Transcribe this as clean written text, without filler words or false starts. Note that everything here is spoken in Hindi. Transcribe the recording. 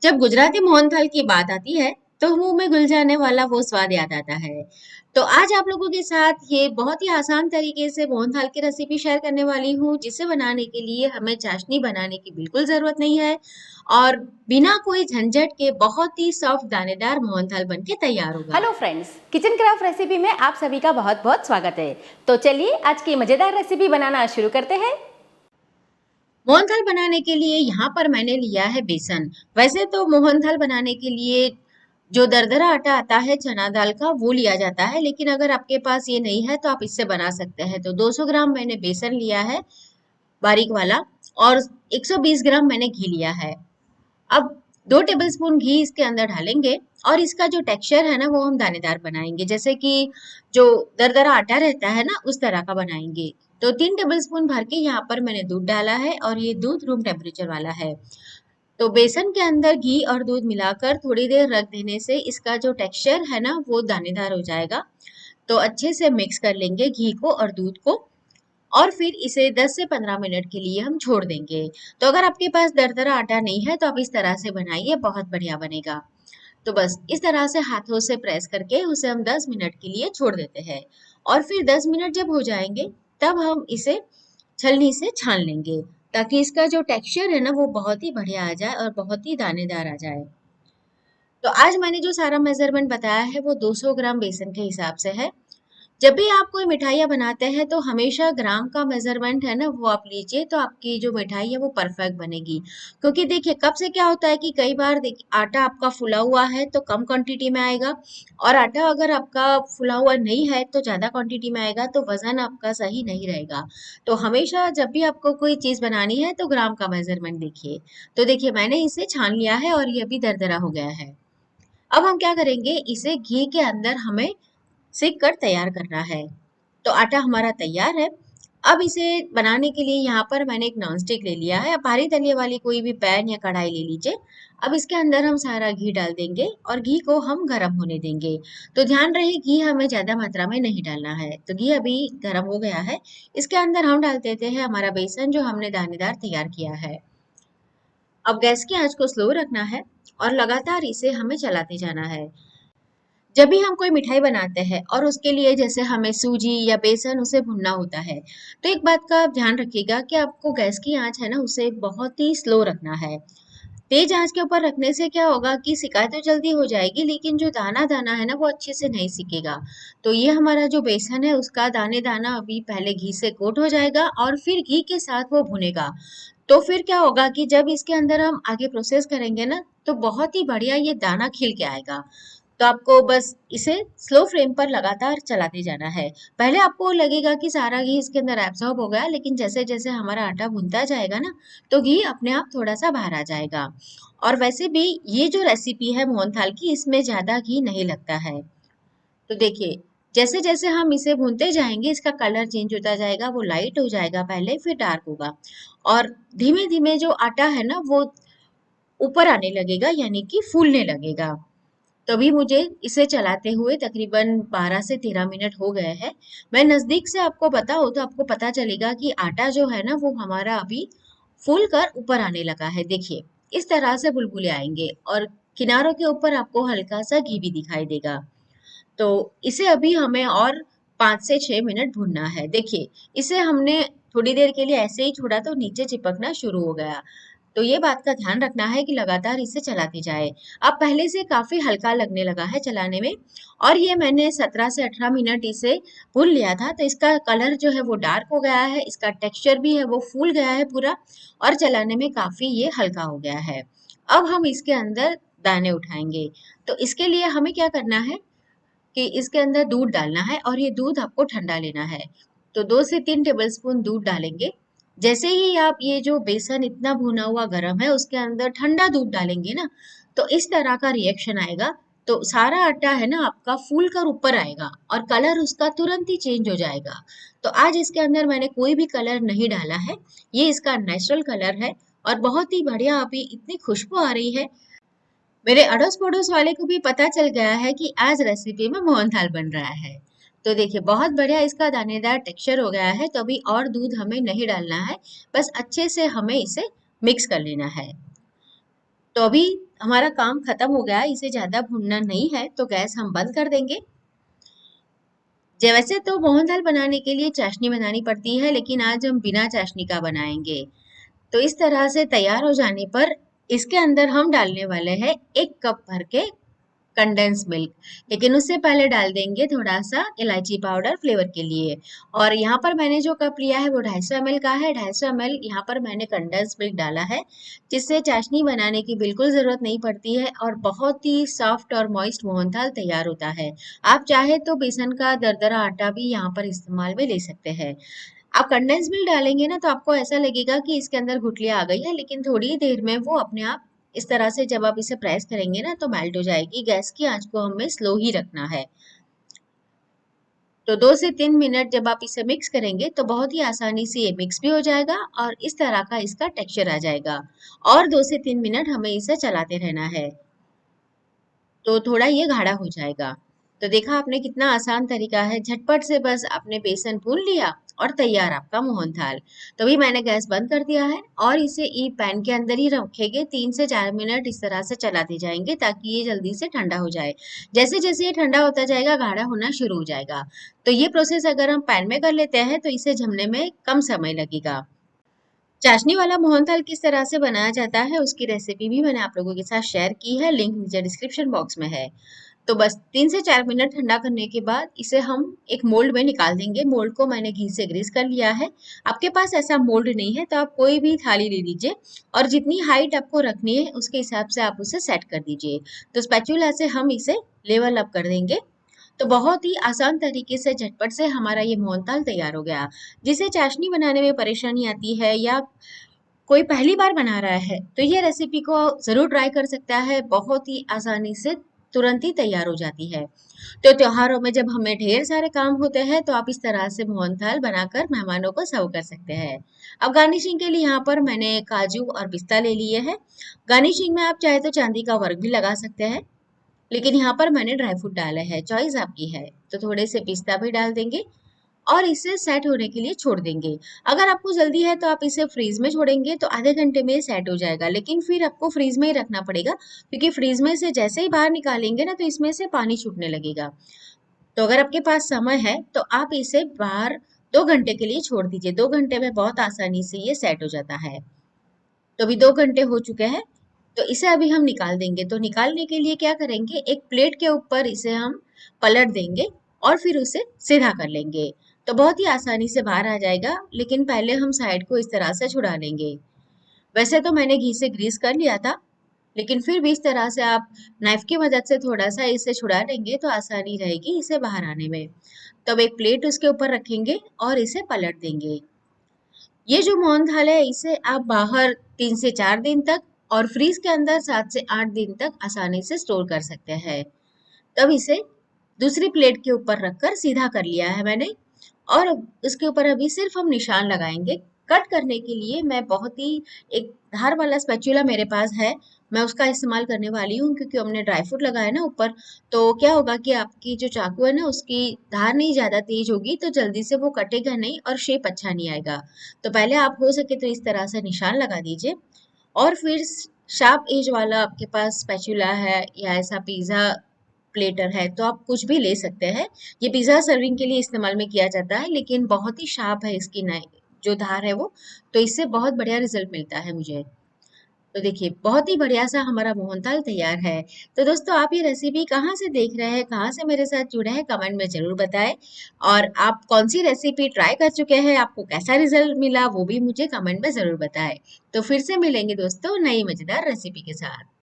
जब गुजराती मोहनथाल की बात आती है तो मुंह में घुल जाने वाला वो स्वाद याद आता है। तो आज आप लोगों के साथ ये बहुत ही आसान तरीके से मोहनथाल की रेसिपी शेयर करने वाली हूँ, जिसे बनाने के लिए हमें चाशनी बनाने की बिल्कुल जरूरत नहीं है और बिना कोई झंझट के बहुत ही सॉफ्ट दानेदार मोहनथाल बन के तैयार होगा। Hello friends, kitchen craft recipe में आप सभी का बहुत बहुत स्वागत है। तो चलिए आज की मजेदार रेसिपी बनाना शुरू करते हैं। मोहनथाल बनाने के लिए यहाँ पर मैंने लिया है बेसन। वैसे तो मोहनथाल बनाने के लिए जो दरदरा आटा आता है चना दाल का वो लिया जाता है, लेकिन अगर आपके पास ये नहीं है तो आप इससे बना सकते हैं। तो 200 ग्राम मैंने बेसन लिया है बारीक वाला, और 120 ग्राम मैंने घी लिया है। अब 2 टेबलस्पून घी इसके अंदर डालेंगे और इसका जो टेक्सचर है ना वो हम दानेदार बनाएंगे, जैसे कि जो दरदरा आटा रहता है ना उस तरह का बनाएंगे। तो 3 टेबलस्पून भर के यहाँ पर मैंने दूध डाला है और ये दूध रूम टेम्परेचर वाला है। तो बेसन के अंदर घी और दूध मिलाकर थोड़ी देर रख देने से इसका जो टेक्सचर है ना वो दानेदार हो जाएगा। तो अच्छे से मिक्स कर लेंगे घी को और दूध को, और फिर इसे 10 से 15 मिनट के लिए हम छोड़ देंगे। तो अगर आपके पास दरदरा आटा नहीं है तो आप इस तरह से बनाइए, बहुत बढ़िया बनेगा। तो बस इस तरह से हाथों से प्रेस करके उसे हम 10 मिनट के लिए छोड़ देते हैं, और फिर 10 मिनट जब हो जाएंगे तब हम इसे छलनी से छान लेंगे, ताकि इसका जो टेक्सचर है ना वो बहुत ही बढ़िया आ जाए और बहुत ही दानेदार आ जाए। तो आज मैंने जो सारा मेजरमेंट बताया है वो 200 ग्राम बेसन के हिसाब से है। जब भी आप कोई मिठाइयाँ बनाते हैं तो हमेशा ग्राम का मेजरमेंट है ना वो आप लीजिए, तो आपकी जो मिठाई है वो परफेक्ट बनेगी। क्योंकि देखिए कब से क्या होता है कि कई बार देखिए आटा आपका फुला हुआ है तो कम क्वांटिटी में आएगा, और आटा अगर आपका फुला हुआ नहीं है तो ज्यादा क्वांटिटी में आएगा, तो वजन आपका सही नहीं रहेगा। तो हमेशा जब भी आपको कोई चीज बनानी है तो ग्राम का मेजरमेंट देखिए। तो देखिए मैंने इसे छान लिया है और ये अभी दरदरा हो गया है। अब हम क्या करेंगे, इसे घी के अंदर हमें सेक कर तैयार करना है। तो आटा हमारा तैयार है। अब इसे बनाने के लिए यहाँ पर मैंने एक नॉन स्टिक ले लिया है। आप भारी तलिए वाली कोई भी पैन या कढ़ाई ले लीजिए। अब इसके अंदर हम सारा घी डाल देंगे और घी को हम गर्म होने देंगे। तो ध्यान रहे घी हमें ज्यादा मात्रा में नहीं डालना है। तो घी अभी गर्म हो गया है। इसके अंदर हम डाल देते हैं हमारा बेसन जो हमने दानेदार तैयार किया है। अब गैस की आंच को स्लो रखना है और लगातार इसे हमें चलाते जाना है। जब भी हम कोई मिठाई बनाते हैं और उसके लिए जैसे हमें सूजी या बेसन उसे भुनना होता है, तो एक बात का आप ध्यान रखिएगा कि आपको गैस की आंच है ना उसे बहुत ही स्लो रखना है। तेज आंच के ऊपर रखने से क्या होगा कि सिकाई तो जल्दी हो जाएगी, लेकिन जो दाना दाना है ना वो अच्छे से नहीं सिकेगा। तो ये हमारा जो बेसन है उसका दाने दाना अभी पहले घी से कोट हो जाएगा और फिर घी के साथ वो भुनेगा। तो फिर क्या होगा कि जब इसके अंदर हम आगे प्रोसेस करेंगे ना तो बहुत ही बढ़िया ये दाना खिल के आएगा। तो आपको बस इसे स्लो फ्लेम पर लगातार चलाते जाना है। पहले आपको लगेगा कि सारा घी इसके अंदर एब्जॉर्ब हो गया, लेकिन जैसे जैसे हमारा आटा भुनता जाएगा ना तो घी अपने आप थोड़ा सा बाहर आ जाएगा। और वैसे भी ये जो रेसिपी है मोहनथाल की, इसमें ज्यादा घी नहीं लगता है। तो देखिए जैसे जैसे हम इसे भूनते जाएंगे इसका कलर चेंज होता जाएगा, वो लाइट हो जाएगा पहले फिर डार्क होगा, और धीमे धीमे जो आटा है ना वो ऊपर आने लगेगा, यानी कि फूलने लगेगा। तभी मुझे इसे चलाते हुए तकरीबन 12 से 13 मिनट हो गए हैं। मैं नजदीक से आपको बताऊं तो आपको पता चलेगा कि आटा जो है ना वो हमारा अभी फूल कर ऊपर आने लगा है। देखिए इस तरह से बुलबुले आएंगे और किनारों के ऊपर आपको हल्का सा घी भी दिखाई देगा। तो इसे अभी हमें और 5 से 6 मिनट भूनना है। देखिए इसे हमने थोड़ी देर के लिए ऐसे ही छोड़ा तो नीचे चिपकना शुरू हो गया। तो ये बात का ध्यान रखना है कि लगातार इसे चलाते जाए। अब पहले से काफी हल्का लगने लगा है चलाने में, और ये मैंने 17 से 18 मिनट इसे भून लिया था। तो इसका कलर जो है वो डार्क हो गया है, इसका टेक्सचर भी है वो फूल गया है पूरा, और चलाने में काफी ये हल्का हो गया है। अब हम इसके अंदर दाने उठाएंगे। तो इसके लिए हमें क्या करना है कि इसके अंदर दूध डालना है, और ये दूध आपको ठंडा लेना है। तो 2 से 3 टेबलस्पून दूध डालेंगे। जैसे ही आप ये जो बेसन इतना भुना हुआ गरम है उसके अंदर ठंडा दूध डालेंगे ना, तो इस तरह का रिएक्शन आएगा। तो सारा आटा है ना आपका फूल कर ऊपर आएगा और कलर उसका तुरंत ही चेंज हो जाएगा। तो आज इसके अंदर मैंने कोई भी कलर नहीं डाला है, ये इसका नेचुरल कलर है, और बहुत ही बढ़िया अभी इतनी खुशबू आ रही है। मेरे अड़ोस पड़ोस वाले को भी पता चल गया है कि आज रेसिपी में मोहनथाल बन रहा है। तो देखिए बहुत बढ़िया इसका दानेदार टेक्सचर हो गया है। तो अभी और दूध हमें नहीं डालना है, बस अच्छे से हमें इसे मिक्स कर लेना है। तो अभी हमारा काम खत्म हो गया है, इसे ज्यादा भूनना नहीं है तो गैस हम बंद कर देंगे। वैसे तो मोहनथाल बनाने के लिए चाशनी बनानी पड़ती है, लेकिन आज हम बिना चाशनी का बनाएंगे। तो इस तरह से तैयार हो जाने पर इसके अंदर हम डालने वाले हैं 1 कप भर के कंडेंस मिल्क। लेकिन उससे पहले डाल देंगे थोड़ा सा इलायची पाउडर फ्लेवर के लिए। और यहाँ पर मैंने जो कप लिया है वो 250 ml का है। 250 ml यहाँ पर मैंने कंडेंस मिल्क डाला है, जिससे चाशनी बनाने की बिल्कुल जरूरत नहीं पड़ती है और बहुत ही सॉफ्ट और मॉइस्ट मोहनथाल तैयार होता है। आप चाहे तो बेसन का दरदरा आटा भी यहाँ पर इस्तेमाल में ले सकते हैं। आप कंडेंस मिल्क डालेंगे ना तो आपको ऐसा लगेगा कि इसके अंदर गुठलियां आ गई है, लेकिन थोड़ी ही देर में वो अपने आप इस तरह से जब आप इसे प्रेस करेंगे ना तो मेल्ट हो जाएगी। गैस की आंच को हमें स्लो ही रखना है। तो 2 से 3 मिनट जब आप इसे मिक्स करेंगे तो बहुत ही आसानी से ये मिक्स भी हो जाएगा और इस तरह का इसका टेक्सचर आ जाएगा। और 2 से 3 मिनट हमें इसे चलाते रहना है, तो थोड़ा ये गाढ़ा हो जाएगा। तो देखा आपने कितना आसान तरीका है, झटपट से बस आपने बेसन भून लिया और तैयार आपका मोहनथाल। तो अभी मैंने गैस बंद कर दिया है और इसे ई पैन के अंदर ही रखेंगे। 3 से 4 मिनट इस तरह से चलाते जाएंगे ताकि ये जल्दी से ठंडा हो जाए। जैसे जैसे ये ठंडा होता जाएगा गाढ़ा होना शुरू हो जाएगा। तो ये प्रोसेस अगर हम पैन में कर लेते हैं तो इसे जमने में कम समय लगेगा। चाशनी वाला मोहनथाल किस तरह से बनाया जाता है उसकी रेसिपी भी मैंने आप लोगों के साथ शेयर की है, लिंक नीचे डिस्क्रिप्शन बॉक्स में है। तो बस 3 से 4 मिनट ठंडा करने के बाद इसे हम एक मोल्ड में निकाल देंगे। मोल्ड को मैंने घी से ग्रीस कर लिया है। आपके पास ऐसा मोल्ड नहीं है तो आप कोई भी थाली ले लीजिए और जितनी हाइट आपको रखनी है उसके हिसाब से आप उसे सेट कर दीजिए। तो स्पैचुला से हम इसे लेवल अप कर देंगे। तो बहुत ही आसान तरीके से झटपट से हमारा ये मोहनथाल तैयार हो गया। जिसे चाशनी बनाने में परेशानी आती है या कोई पहली बार बना रहा है तो ये रेसिपी को जरूर ट्राई कर सकता है। बहुत ही आसानी से तुरंत ही तैयार हो जाती है। तो त्योहारों में जब हमें ढेर सारे काम होते हैं तो आप इस तरह से मोहनथाल बनाकर मेहमानों को सर्व कर सकते हैं। अब गार्निशिंग के लिए यहाँ पर मैंने काजू और पिस्ता ले लिए हैं। गार्निशिंग में आप चाहे तो चांदी का वर्क भी लगा सकते हैं, लेकिन यहाँ पर मैंने ड्राई फ्रूट डाला है, चॉइस आपकी है। तो थोड़े से पिस्ता भी डाल देंगे और इसे सेट होने के लिए छोड़ देंगे। अगर आपको जल्दी है तो आप इसे फ्रीज में छोड़ेंगे तो आधे घंटे में सेट हो जाएगा, लेकिन फिर आपको फ्रीज में ही रखना पड़ेगा क्योंकि फ्रीज में से जैसे ही बाहर निकालेंगे ना तो इसमें से पानी छूटने लगेगा। तो अगर आपके पास समय है तो आप इसे बाहर 2 घंटे के लिए छोड़ दीजिए। 2 घंटे में बहुत आसानी से ये सेट हो जाता है। तो अभी 2 घंटे हो चुके हैं, तो इसे अभी हम निकाल देंगे। तो निकालने के लिए क्या करेंगे, एक प्लेट के ऊपर इसे हम पलट देंगे और फिर उसे सीधा कर लेंगे। तो बहुत ही आसानी से बाहर आ जाएगा, लेकिन पहले हम साइड को इस तरह से छुड़ा लेंगे। वैसे तो मैंने घी से ग्रीस कर लिया था, लेकिन फिर भी इस तरह से आप नाइफ की मदद से थोड़ा सा इसे छुड़ा लेंगे तो आसानी रहेगी इसे बाहर आने में। तो अब एक प्लेट उसके ऊपर रखेंगे और इसे पलट देंगे। ये जो मोहनथाल है इसे आप बाहर 3 से 4 दिन तक और फ्रीज के अंदर 7 से 8 दिन तक आसानी से स्टोर कर सकते हैं। तब इसे दूसरी प्लेट के ऊपर रखकर सीधा कर लिया है मैंने और इसके ऊपर अभी सिर्फ हम निशान लगाएंगे। कट करने के लिए मैं बहुत ही एक धार वाला स्पैचुला मेरे पास है, मैं उसका इस्तेमाल करने वाली हूँ क्योंकि हमने ड्राई फ्रूट लगाया ना ऊपर। तो क्या होगा कि आपकी जो चाकू है ना उसकी धार नहीं ज्यादा तेज होगी तो जल्दी से वो कटेगा नहीं और शेप अच्छा नहीं आएगा। तो पहले आप हो सके तो इस तरह से निशान लगा दीजिए और फिर शार्प एज वाला आपके पास स्पैचुला है या ऐसा पिज्जा प्लेटर है तो आप कुछ भी ले सकते हैं। ये पिज्जा सर्विंग के लिए इस्तेमाल में किया जाता है, लेकिन बहुत ही शार्प है इसकी जो धार है वो, तो इससे बहुत बढ़िया रिजल्ट मिलता है मुझे। तो देखिए बहुत ही बढ़िया सा हमारा मोहनथाल तैयार है। तो दोस्तों आप ये रेसिपी कहाँ से देख रहे हैं, कहाँ से मेरे साथ जुड़े हैं, कमेंट में जरूर बताएं। और आप कौन सी रेसिपी ट्राई कर चुके हैं, आपको कैसा रिजल्ट मिला वो भी मुझे कमेंट में जरूर बताएं। तो फिर से मिलेंगे दोस्तों नई मजेदार रेसिपी के साथ।